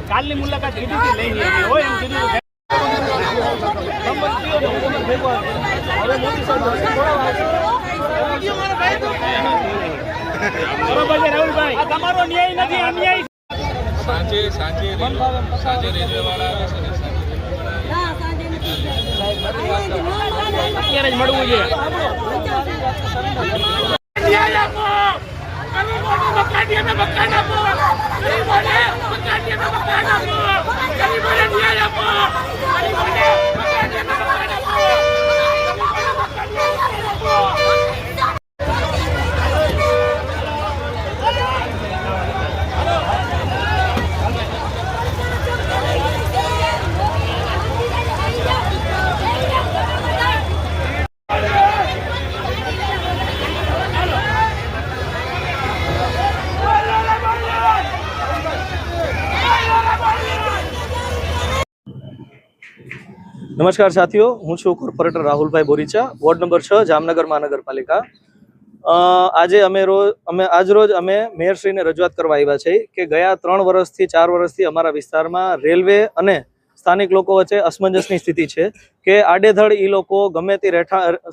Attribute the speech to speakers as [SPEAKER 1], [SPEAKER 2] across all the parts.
[SPEAKER 1] કાલની મુલાકાત રાહુલભાઈ તમારો ન્યાય નથી અન્યાય સાંજે રેલવે વાળા આવે છે અત્યારે જ મળવું જોઈએ
[SPEAKER 2] નમસ્કાર સાથીઓ, હું છું કોર્પોરેટર રાહુલભાઈ બોરીચા, વોર્ડ નંબર 6 જામનગર મહાનગરપાલિકા। આજરોજ અમે મેયરશ્રીને રજૂઆત કરવા આવ્યા છે કે ગયા 3 વર્ષથી 4 વર્ષથી અમારા વિસ્તારમાં રેલવે અને સ્થાનિક લોકો વચ્ચે અસમંજસની સ્થિતિ છે કે આડેધડ એ લોકો ગમે તે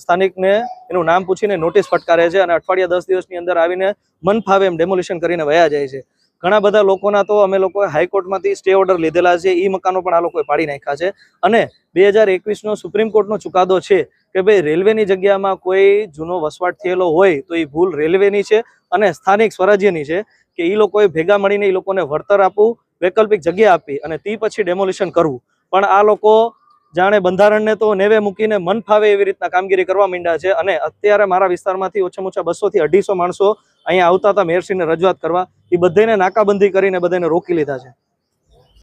[SPEAKER 2] સ્થાનિકને એનું નામ પૂછીને નોટિસ ફટકારે છે અને અઠવાડિયા 10 દિવસની અંદર આવીને મન ફાવે એમ ડેમોલિશન કરીને વયા જાય છે। ઘણા બધા લોકોના તો અમે લોકોએ હાઈકોર્ટમાંથી સ્ટે ઓર્ડર લીધેલા છે, એ મકાનો પણ આ લોકોએ પાડી નાખ્યા છે અને 2021નો સુપ્રીમ કોર્ટનો ચુકાદો છે કે ભાઈ રેલવેની જગ્યામાં કોઈ જૂનો વસવાટ થયેલો હોય તો એ ભૂલ રેલવેની છે અને સ્થાનિક સ્વરાજ્યની છે કે એ લોકોએ ભેગા મળીને એ લોકોને વળતર આપવું, વૈકલ્પિક જગ્યા આપી અને તે પછી ડેમોલિશન કરવું। પણ આ લોકો જાણે બંધારણને તો નેવે મૂકીને મન ફાવે એવી રીતના કામગીરી કરવા માંડ્યા છે અને અત્યારે મારા વિસ્તારમાંથી ઓછામાં ઓછા 200 થી 250 માણસો અહીંયા આવતા હતા મેયરશ્રીને રજૂઆત કરવા, એ બધાને નાકાબંધી કરીને બધાને રોકી લીધા છે।